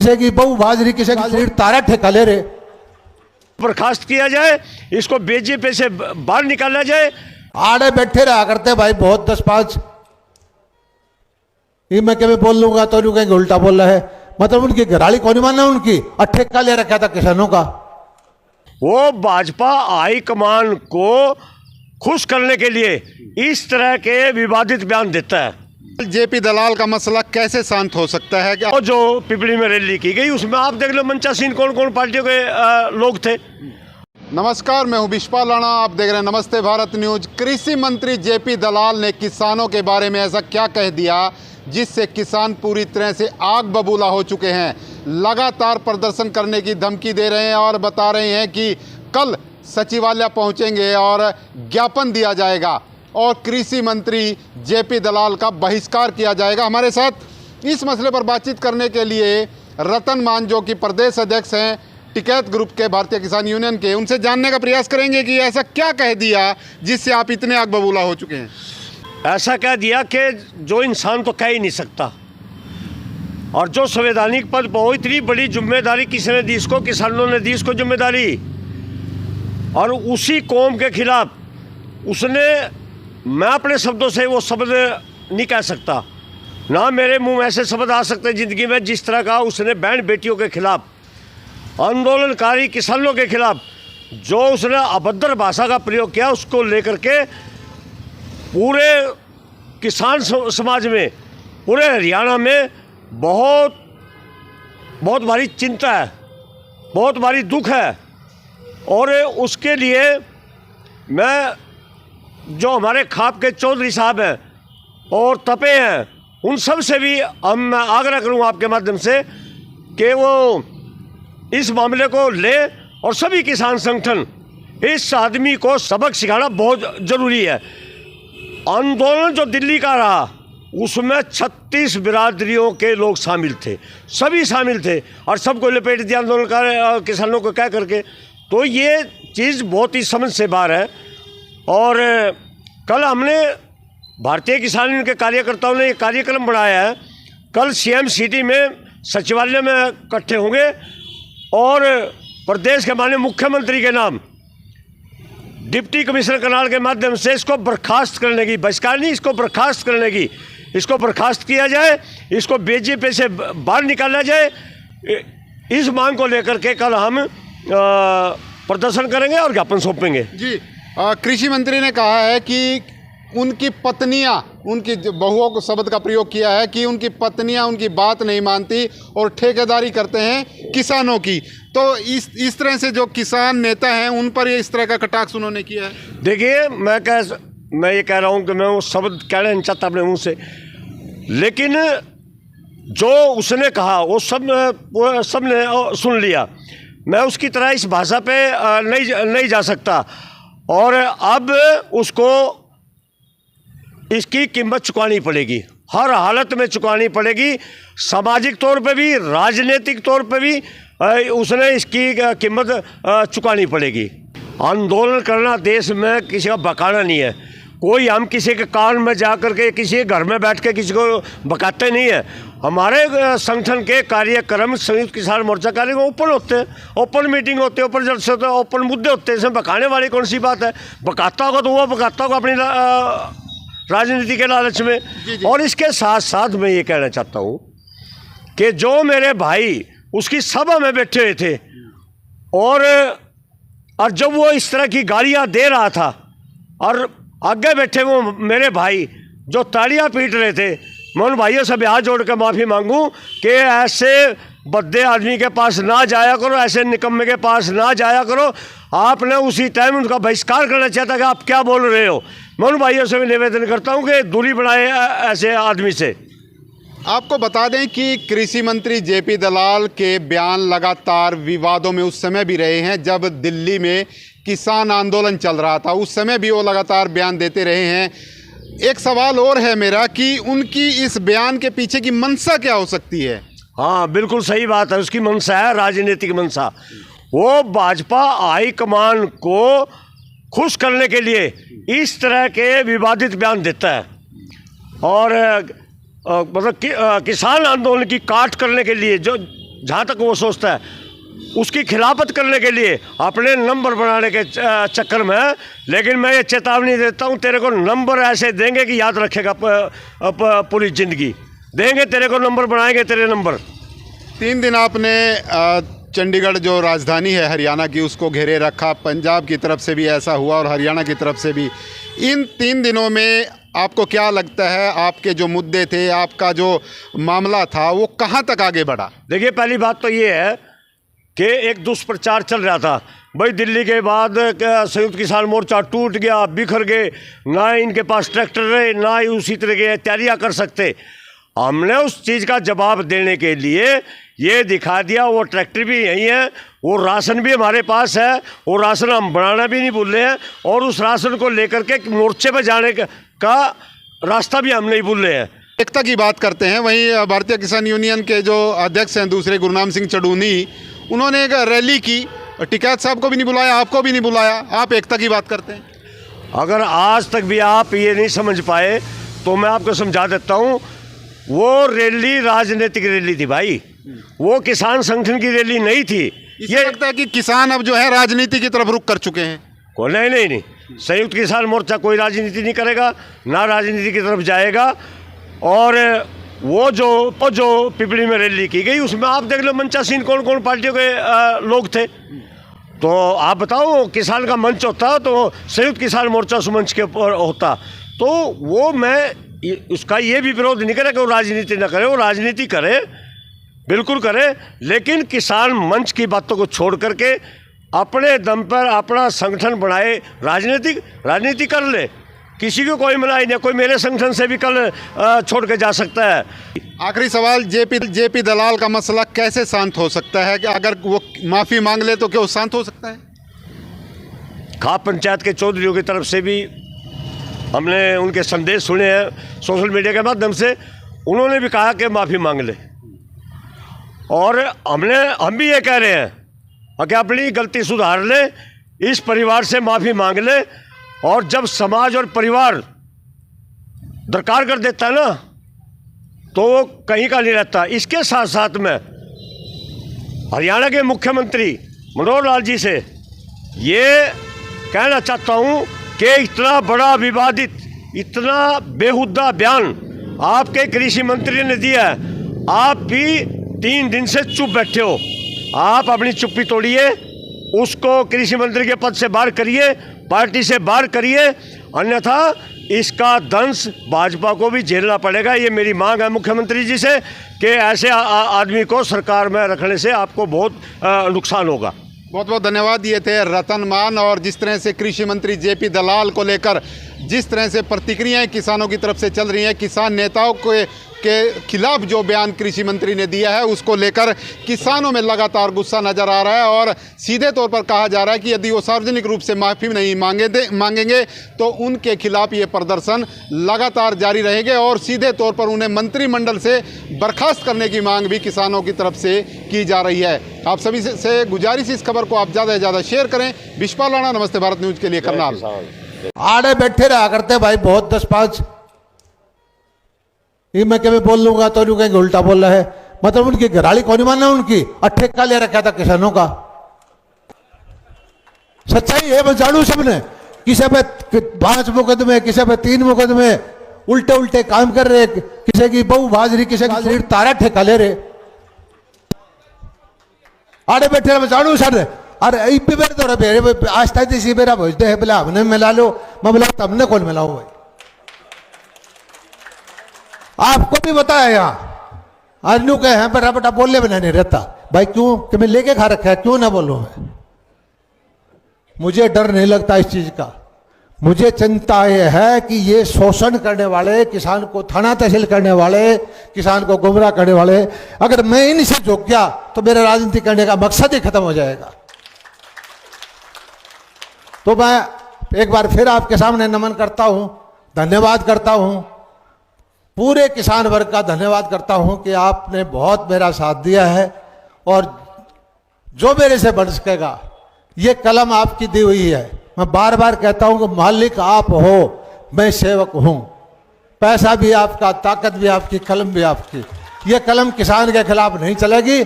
किसी की बहु बाजरी, किसी की लीड तारा ठेका ले रहे, बर्खास्त किया जाए, इसको बीजेपी से बाहर निकाला जाए। आड़े बैठे रहा करते भाई बहुत 10-5, ये मैं कभी बोल लूंगा तो नहीं कहेंगे उल्टा बोल रहा है। मतलब उनकी घराली कौन माना, उनकी और ठेका ले रखा था किसानों का। वो भाजपा हाईकमान को खुश करने के लिए इस तरह के विवादित बयान देता है। जेपी दलाल का मसला कैसे शांत हो सकता है? और जो पिपली में रैली की गई उसमें आप देख लो मंचासीन कौन कौन पार्टियों के लोग थे। नमस्कार, मैं हूं विश्वा लाना, आप देख रहे हैं नमस्ते भारत न्यूज। कृषि मंत्री जेपी दलाल ने किसानों के बारे में ऐसा क्या कह दिया जिससे किसान पूरी तरह से आग बबूला हो चुके हैं। लगातार प्रदर्शन करने की धमकी दे रहे हैं और बता रहे हैं कि कल सचिवालय पहुंचेंगे और ज्ञापन दिया जाएगा और कृषि मंत्री जेपी दलाल का बहिष्कार किया जाएगा। हमारे साथ इस मसले पर बातचीत करने के लिए रतन मान, जो कि प्रदेश अध्यक्ष हैं टिकैत ग्रुप के, भारतीय किसान यूनियन के, उनसे जानने का प्रयास करेंगे कि ऐसा क्या कह दिया जिससे आप इतने आग बबूला हो चुके हैं। ऐसा कह दिया कि जो इंसान तो कह ही नहीं सकता, और जो संवैधानिक पद पर इतनी बड़ी जिम्मेदारी किसने दी इसको? किसानों ने दी इसको जिम्मेदारी। और उसी कौम के खिलाफ उसने, मैं अपने शब्दों से वो शब्द नहीं कह सकता, ना मेरे मुंह में ऐसे शब्द आ सकते ज़िंदगी में जिस तरह का उसने बहन बेटियों के खिलाफ, आंदोलनकारी किसानों के खिलाफ जो उसने अभद्र भाषा का प्रयोग किया, उसको लेकर के पूरे किसान समाज में, पूरे हरियाणा में बहुत बहुत भारी चिंता है, बहुत भारी दुख है। और उसके लिए मैं, जो हमारे खाप के चौधरी साहब हैं और तपे हैं, उन सब से भी मैं आग्रह करूँ आपके माध्यम से कि वो इस मामले को ले और सभी किसान संगठन, इस आदमी को सबक सिखाना बहुत ज़रूरी है। आंदोलन जो दिल्ली का रहा उसमें 36 बिरादरियों के लोग शामिल थे, सभी शामिल थे और सबको लपेट दिया आंदोलनकारी किसानों को कह करके। तो ये चीज़ बहुत ही समझ से बाहर है। और कल हमने भारतीय किसान यूनियन के कार्यकर्ताओं ने एक कार्यक्रम बनाया है। कल सीएम सिटी में सचिवालय में इकट्ठे होंगे और प्रदेश के माननीय मुख्यमंत्री के नाम डिप्टी कमिश्नर करनाल के माध्यम से इसको बर्खास्त करने की, बहिष्कार नहीं, इसको बर्खास्त करने की, इसको बर्खास्त किया जाए, इसको बीजेपी से बाहर निकाला जाए। इस मांग को लेकर के कल हम प्रदर्शन करेंगे और ज्ञापन सौंपेंगे। जी, कृषि मंत्री ने कहा है कि उनकी पत्नियां, उनकी बहुओं को शब्द का प्रयोग किया है कि उनकी पत्नियां उनकी बात नहीं मानती और ठेकेदारी करते हैं किसानों की। तो इस तरह से जो किसान नेता हैं उन पर इस तरह का कटाक्ष उन्होंने किया है। देखिए, मैं ये कह रहा हूँ कि मैं वो शब्द कहना नहीं चाहता अपने मुँह से, लेकिन जो उसने कहा वो सब ने सुन लिया। मैं उसकी तरह इस भाषा पे नहीं जा सकता और अब उसको इसकी कीमत चुकानी पड़ेगी, हर हालत में चुकानी पड़ेगी। सामाजिक तौर पे भी, राजनीतिक तौर पे भी उसने इसकी कीमत चुकानी पड़ेगी। आंदोलन करना देश में किसी का बकाना नहीं है। कोई हम किसी के कान में जा कर के, किसी के घर में बैठ के किसी को बकाते नहीं है। हमारे संगठन के कार्यक्रम, संयुक्त किसान मोर्चा कार्यक्रम ओपन होते हैं, ओपन मीटिंग होते हैं, ओपन जलसे होते हैं, ओपन मुद्दे होते हैं। इसमें बकाने वाली कौन सी बात है? बकाता होगा तो वो बकाता होगा अपनी राजनीति के लालच में। जी। और इसके साथ साथ मैं ये कहना चाहता हूँ कि जो मेरे भाई उसकी सभा में बैठे हुए थे और जब वो इस तरह की गालियाँ दे रहा था और आगे बैठे वो मेरे भाई जो तालियां पीट रहे थे, मैं उन भाइयों से भी हाथ जोड़ कर माफ़ी मांगूं कि ऐसे बद्दे आदमी के पास ना जाया करो, ऐसे निकम्मे के पास ना जाया करो। आपने उसी टाइम उनका बहिष्कार करना चाहता कि आप क्या बोल रहे हो। मैं उन भाइयों से भी निवेदन करता हूं कि दूरी बनाए ऐसे आदमी से। आपको बता दें कि कृषि मंत्री जेपी दलाल के बयान लगातार विवादों में उस समय भी रहे हैं जब दिल्ली में किसान आंदोलन चल रहा था, उस समय भी वो लगातार बयान देते रहे हैं। एक सवाल और है मेरा कि उनकी इस बयान के पीछे की मंशा क्या हो सकती है? हाँ, बिल्कुल सही बात है। उसकी मंशा है राजनीतिक मंशा। वो भाजपा हाईकमान को खुश करने के लिए इस तरह के विवादित बयान देता है और मतलब किसान आंदोलन की काट करने के लिए जो जहाँ तक वो सोचता है उसकी खिलाफत करने के लिए अपने नंबर बनाने के चक्कर में है। लेकिन मैं ये चेतावनी देता हूँ, तेरे को नंबर ऐसे देंगे कि याद रखेगा पूरी ज़िंदगी। देंगे तेरे को नंबर, बनाएंगे तेरे नंबर। 3 दिन आपने चंडीगढ़ जो राजधानी है हरियाणा की उसको घेरे रखा, पंजाब की तरफ से भी ऐसा हुआ और हरियाणा की तरफ से भी। इन 3 दिनों में आपको क्या लगता है, आपके जो मुद्दे थे, आपका जो मामला था, वो कहाँ तक आगे बढ़ा? देखिए, पहली बात तो ये है कि एक दुष्प्रचार चल रहा था भाई, दिल्ली के बाद संयुक्त किसान मोर्चा टूट गया, बिखर गए, ना इनके पास ट्रैक्टर रहे, ना ही उसी तरह की तैयारियाँ कर सकते। हमने उस चीज़ का जवाब देने के लिए ये दिखा दिया, वो ट्रैक्टर भी यही है, वो राशन भी हमारे पास है, वो राशन हम बनाना भी नहीं भूल रहे हैं, और उस राशन को लेकर के मोर्चे पर जाने का रास्ता भी हम नहीं भूल रहे हैं। एकता की बात करते हैं, वहीं भारतीय किसान यूनियन के जो अध्यक्ष हैं दूसरे गुरनाम सिंह चढ़ूनी, उन्होंने एक रैली की, टिकैत साहब को भी नहीं बुलाया, आपको भी नहीं बुलाया, आप एकता की बात करते हैं। अगर आज तक भी आप ये नहीं समझ पाए तो मैं आपको समझा देता हूँ, वो रैली राजनीतिक रैली थी भाई, वो किसान संगठन की रैली नहीं थी। ये लगता है कि किसान अब जो है राजनीति की तरफ रुख कर चुके हैं। को नहीं, संयुक्त किसान मोर्चा कोई राजनीति नहीं करेगा, ना राजनीति की तरफ जाएगा। और वो जो पिपली में रैली की गई उसमें आप देख लो मंचासीन कौन कौन पार्टियों के लोग थे। तो आप बताओ, किसान का मंच होता तो संयुक्त किसान मोर्चा उस मंच के ऊपर होता, तो वो मैं उसका ये भी विरोध नहीं करे कि वो राजनीति ना करे, वो राजनीति करे, बिल्कुल करे, लेकिन किसान मंच की बातों को छोड़ करके अपने दम पर अपना संगठन बनाए, राजनीति कर ले, किसी को कोई मनाही नहीं, कोई मेरे संगठन से भी कल छोड़ के जा सकता है। आखिरी सवाल, जेपी दलाल का मसला कैसे शांत हो सकता है? कि अगर वो माफ़ी मांग ले तो क्या वो शांत हो सकता है? खाप पंचायत के चौधरियों की तरफ से भी हमने उनके संदेश सुने हैं सोशल मीडिया के माध्यम से, उन्होंने भी कहा कि माफ़ी मांग ले, और हम भी ये कह रहे हैं कि अपनी गलती सुधार ले, इस परिवार से माफ़ी मांग ले, और जब समाज और परिवार दरकार कर देता है ना तो वो कहीं का नहीं रहता। इसके साथ साथ में हरियाणा के मुख्यमंत्री मनोहर लाल जी से ये कहना चाहता हूँ कि इतना बड़ा विवादित, इतना बेहुदा बयान आपके कृषि मंत्री ने दिया है, आप भी 3 दिन से चुप बैठे हो। आप अपनी चुप्पी तोड़िए, उसको कृषि मंत्री के पद से बाहर करिए, पार्टी से बाहर करिए, अन्यथा इसका दंश भाजपा को भी झेलना पड़ेगा। ये मेरी मांग है मुख्यमंत्री जी से कि ऐसे आदमी को सरकार में रखने से आपको बहुत नुकसान होगा। बहुत बहुत धन्यवाद। ये थे रतन मान। और जिस तरह से कृषि मंत्री जेपी दलाल को लेकर जिस तरह से प्रतिक्रियाएं किसानों की तरफ से चल रही हैं, किसान नेताओं के खिलाफ जो बयान कृषि मंत्री ने दिया है उसको लेकर किसानों में लगातार गुस्सा नजर आ रहा है, और सीधे तौर पर कहा जा रहा है कि यदि वो सार्वजनिक रूप से माफ़ी नहीं मांगेंगे तो उनके खिलाफ ये प्रदर्शन लगातार जारी रहेंगे, और सीधे तौर पर उन्हें मंत्रिमंडल से बर्खास्त करने की मांग भी किसानों की तरफ से की जा रही है। आप सभी से गुजारिश, इस खबर को आप ज़्यादा से ज़्यादा शेयर करें। विश्वपाल राणा, नमस्ते भारत न्यूज़ के लिए करनाल। आड़े बैठे रहा करते भाई, बहुत 10-5 ये मैं कभी बोल लूंगा तो नहीं कहेंगे उल्टा बोल रहा है। मतलब उनकी घराली कौन मानना, उनकी ठेका ले रखा था किसानों का। सच्चाई है, मैं जानू सबने, किसी पे 5 मुकदमे, किसी पे 3 मुकदमे, उल्टे उल्टे काम कर रहे, किसी की बहू बाजरी, किसी की शरीर तारा ठेका ले रहे, आड़े बैठे रहे, मैं जानू सर। अरे मेरे तो आज तक इसी मेरा भोजते है, बोला हमने मिला लो, मैं बोला तुमने कौन मिलाओ भाई, आपको भी बताया यहाँ अन्नू के हैं बड़ा बड़ा बोलने बिना नहीं रहता भाई। क्यों कि मैं लेके खा रखा है, क्यों ना बोलूं मैं? मुझे डर नहीं लगता इस चीज का। मुझे चिंता यह है कि ये शोषण करने वाले, किसान को थाना तहसील करने वाले, किसान को गुमराह करने वाले, अगर मैं इनसे झुक गया तो मेरा राजनीति करने का मकसद ही खत्म हो जाएगा। तो मैं एक बार फिर आपके सामने नमन करता हूं, धन्यवाद करता हूं, पूरे किसान वर्ग का धन्यवाद करता हूं कि आपने बहुत मेरा साथ दिया है, और जो मेरे से बन सकेगा, ये कलम आपकी दी हुई है। मैं बार बार कहता हूं कि मालिक आप हो, मैं सेवक हूं, पैसा भी आपका, ताकत भी आपकी, कलम भी आपकी। ये कलम किसान के खिलाफ नहीं चलेगी।